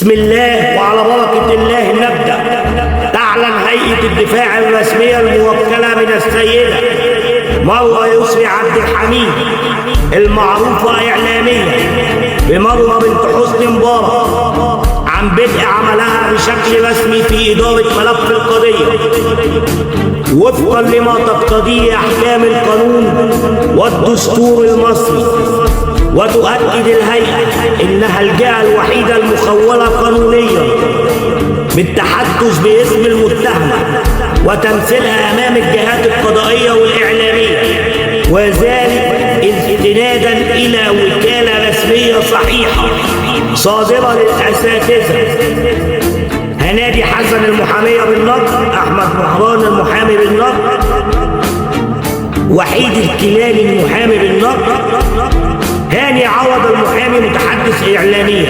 بسم الله وعلى بركة الله نبدأ. تعلن هيئة الدفاع الرسمية الموكلة من السيدة مروة يسري عبد الحميد المعروفة إعلاميا بمروة بنت حسني مبارك عن بدء عملها بشكل رسمي في إدارة ملف القضية وفقا لما تقتضيه أحكام القانون والدستور المصري. وتؤكد الهيئة إنها الجهة الوحيدة المخولة قانونيا بالتحدث باسم المتهمة وتمثيلها أمام الجهات القضائية والإعلامية، وذلك استنادا إلى وكالة رسمية صحيحة صادرة للأساتذة هنادي حسن المحامية بالنقد، أحمد مهران المحامي بالنقد، وحيد الكلالي المحامي بالنقد، هاني عوض المحامي متحدث إعلاميا.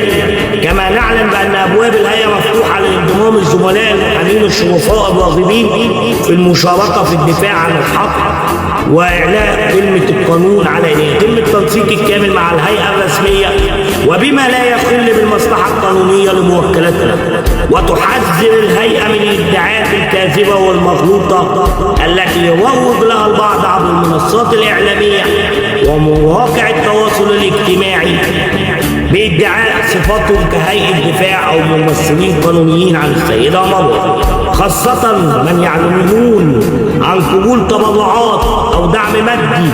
كما نعلم بأن أبواب الهيئة مفتوحة لانضمام الزملاء المحامين الشرفاء الراغبين في المشاركة في الدفاع عن الحق وإعلاء كلمة القانون على أن يتم التنسيق الكامل مع الهيئة الرسمية وبما لا يخل بالمصلحة القانونية لموكلتها. وتحذر الهيئة من الادعاءات الكاذبة والمغلوطة التي يروج لها البعض عبر المنصات الإعلامية ومواقع التواصل الاجتماعي بادعاء صفاتهم كهيئة دفاع أو ممثلين قانونيين عن السيدة مروة، خاصة من يعلنون عن قبول تبرعات أو دعم مادي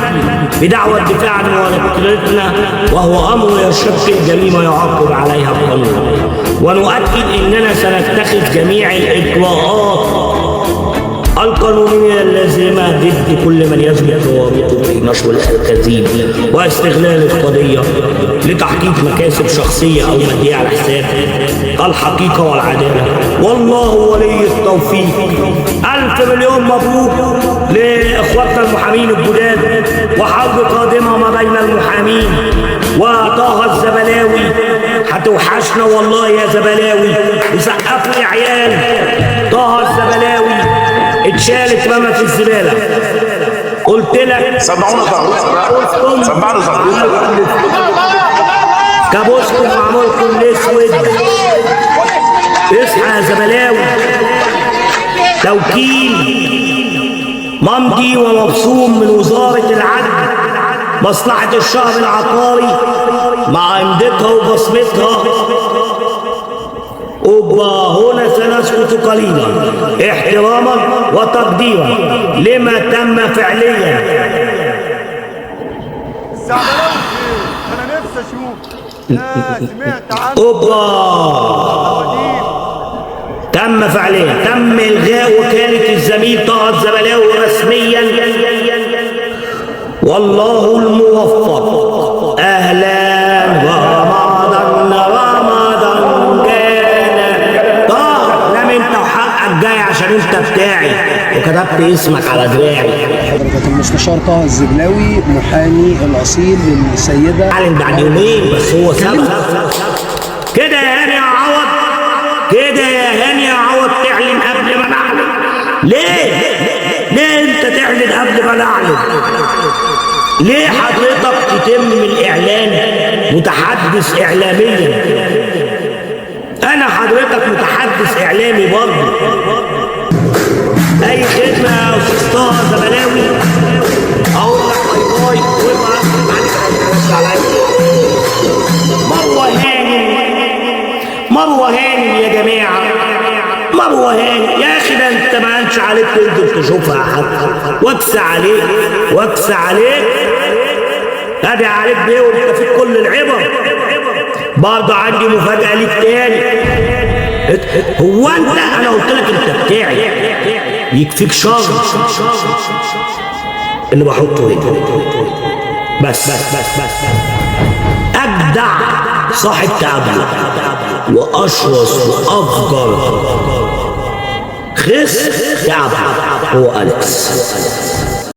بدعوى الدفاع عن موكلتنا، وهو أمر يشكل جريمة يعاقب عليها القانون. ونؤكد أننا سنتخذ جميع الإجراءات القانونية اللازمة ضد كل من يثبت ورابطه في نشر الأكاذيب واستغلال القضية لتحقيق مكاسب شخصية أو مادية على حساب الحقيقة والعدالة. والله ولي التوفيق. ألف مليون مبروك لإخواتنا المحامين الجداد، وحرب قادمة ما بين المحامين. وطه الزبلاوي هتوحشنا والله يا زبلاوي، وسقفوا يا عيال. طه الزبلاوي اتشالت رمى في الزبالة. قلت لك سمعونا زغروطة، سمعنا زغروطة كابوسكم وعمركم الاسود. اصحى يا زبلاوي. توكيل ممضي ومبصوم من وزارة العدل مصلحة الشهر العقاري مع امضتها وبصمتها. هنا سنسكت قليلا احتراما وتقديرا لما تم فعليا. انا نفسي اشوف. سمعت عنه. تم فعليا. تم الغاء وكالة الزميل طه الزبلاوي رسميا، والله الموفق. اهلا رمضان رمضان جانا. طه نام انت وحقك جاي عشان انت بتاعي وكتبت اسمك على دراعي. حضرتك المستشار طه الزبلاوي محامي الاصيل للسيده. اعلن بعد يومين بس هو سبق كده يا هاني يا عوض. كده يا هاني يا عوض تعلن قبل ما نعلن. ليه انت تعلن قبل ما نعلن؟ ليه حضرتك تتم الإعلان متحدث إعلاميا؟ أنا حضرتك متحدث إعلامي برضه. أي خدمة يا أستاذ طه زبلاوي. أقول لك باي باي وابعت مروة هانم يا جماعة. مروة هانم يا أخي، ده أنت ما أنش عليك تنزل تشوفها حتى. واكس عليك ادي عليك بيه وانت فيك كل العبر. برضه عندي مفاجأة ليك تاني. هو انت انا قلت لك انت بتاعي يكفيك شر اللي بحطه هنا. بس اجدع صاحب تعبير واشرس وافجر خس تعب هو أليكس.